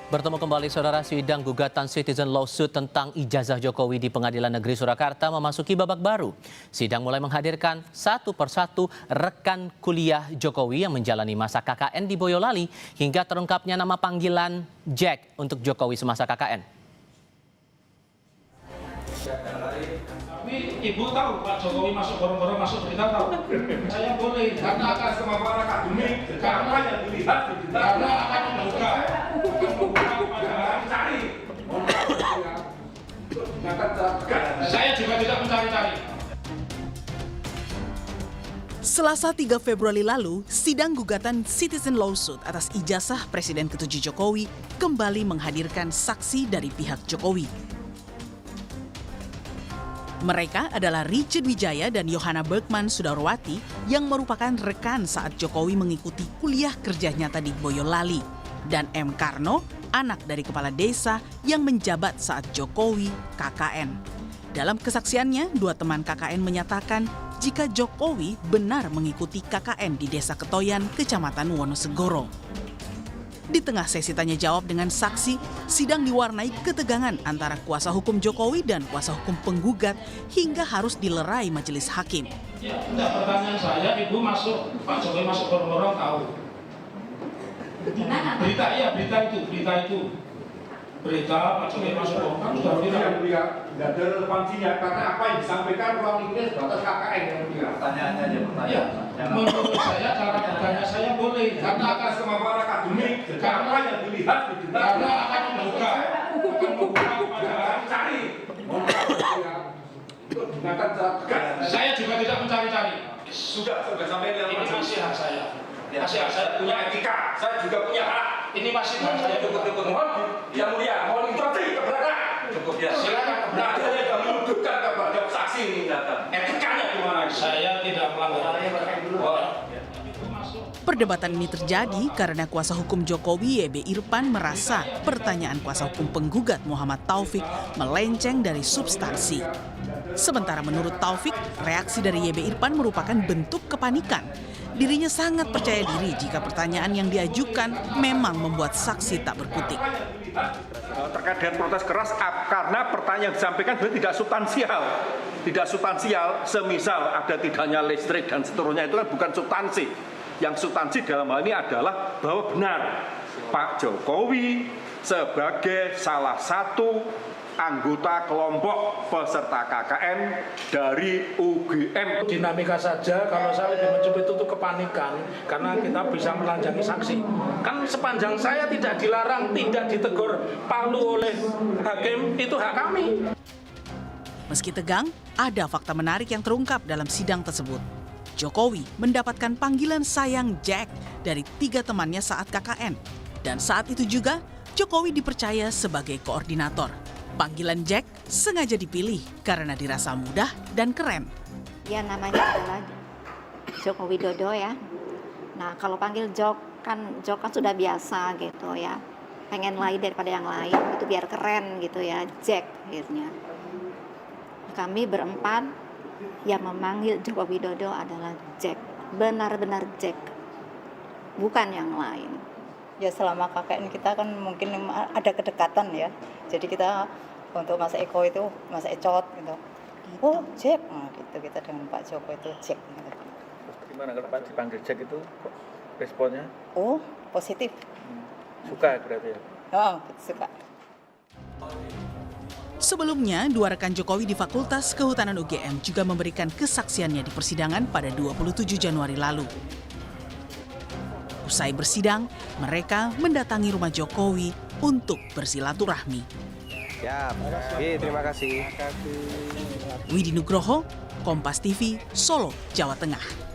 Bertemu kembali saudara, sidang gugatan citizen lawsuit tentang ijazah Jokowi di Pengadilan Negeri Surakarta memasuki babak baru. Sidang mulai menghadirkan satu persatu rekan kuliah Jokowi yang menjalani masa KKN di Boyolali hingga terungkapnya nama panggilan Jack untuk Jokowi semasa KKN. Tapi Ibu tahu Pak Jokowi masuk gorong-gorong masuk berita tahu. Saya boleh karena akan kemampuan akademik, karena yang dilihat karena akan membuka mencari. Saya juga tidak mencari-cari. Selasa 3 Februari lalu, sidang gugatan citizen lawsuit atas ijazah Presiden ke-7 Jokowi kembali menghadirkan saksi dari pihak Jokowi. Mereka adalah Richard Wijaya dan Yohana Bergman Sudarwati yang merupakan rekan saat Jokowi mengikuti kuliah kerja nyata di Boyolali, dan M. Karno, anak dari kepala desa yang menjabat saat Jokowi KKN. Dalam kesaksiannya, dua teman KKN menyatakan jika Jokowi benar mengikuti KKN di Desa Ketoyan, Kecamatan Wonosegoro. Di tengah sesi tanya jawab dengan saksi, sidang diwarnai ketegangan antara kuasa hukum Jokowi dan kuasa hukum penggugat hingga harus dilerai majelis hakim. Ya, enggak, pertanyaan saya, Ibu masuk, Pak Jokowi masuk gorong-gorong tahu. Di mana? Berita itu. Berita Pak Jokowi masuk gorong-gorong sudah viral. Tidak ada relevansinya karena apa yang disampaikan ruang lingkup batas KKN yang dia. Pertanyaannya aja Ya, menurut saya cara bertanya saya boleh Karena akan kemampuan akademik, karena yang dilihat karena akan membuka cari. Saya juga tidak mencari-cari. Sudah sampai Ini masih hak saya. Masih saya punya etika, saya juga punya hak. Ini masih hak saya. Cukup. Mohon yang mulia, mohon instruksi keberatan. cukup ya. Silakan Nah, ada yang menuduhkan kepada saksi ini datang. Etikanya gimana? Saya tidak melanggar. Perdebatan ini terjadi karena kuasa hukum Jokowi YB Irfan merasa pertanyaan kuasa hukum penggugat Muhammad Taufik melenceng dari substansi. Sementara menurut Taufik, reaksi dari YB Irfan merupakan bentuk kepanikan. Dirinya sangat percaya diri jika pertanyaan yang diajukan memang membuat saksi tak berkutik. Terkait dengan protes keras karena pertanyaan yang disampaikan tidak substansial. Tidak substansial, semisal ada tidaknya listrik dan seterusnya, itu kan bukan substansi. Yang substansi dalam hal ini adalah bahwa benar Pak Jokowi sebagai salah satu anggota kelompok peserta KKN dari UGM. Dinamika saja, kalau saya lebih menyebut itu kepanikan karena kita bisa melanjangi saksi. Kan sepanjang saya tidak dilarang, tidak ditegur palu oleh hakim, itu hak kami. Meski tegang, ada fakta menarik yang terungkap dalam sidang tersebut. Jokowi mendapatkan panggilan sayang Jack dari 3 temannya saat KKN. Dan saat itu juga, Jokowi dipercaya sebagai koordinator. Panggilan Jack sengaja dipilih karena dirasa mudah dan keren. Ya, namanya adalah Joko Widodo ya. Nah, kalau panggil Jok kan sudah biasa gitu ya. Pengen lain daripada yang lain, itu biar keren gitu ya, Jack akhirnya. Kami berempat yang memanggil Joko Widodo adalah Jack. Benar-benar Jack. Bukan yang lain. Ya selama KKN kita kan mungkin ada kedekatan ya. Jadi kita untuk Mas Eko itu Mas Ecot gitu. Oh Jack, nah, gitu kita dengan Pak Joko itu Jack. Gitu. Gimana kalau Pak dipanggil Jack itu responnya? Oh positif. Suka berarti ya? Oh suka. Sebelumnya, 2 rekan Jokowi di Fakultas Kehutanan UGM juga memberikan kesaksiannya di persidangan pada 27 Januari lalu. Usai bersidang, mereka mendatangi rumah Jokowi untuk bersilaturahmi. Siap, terima kasih. Widi Nugroho, Kompas TV, Solo, Jawa Tengah.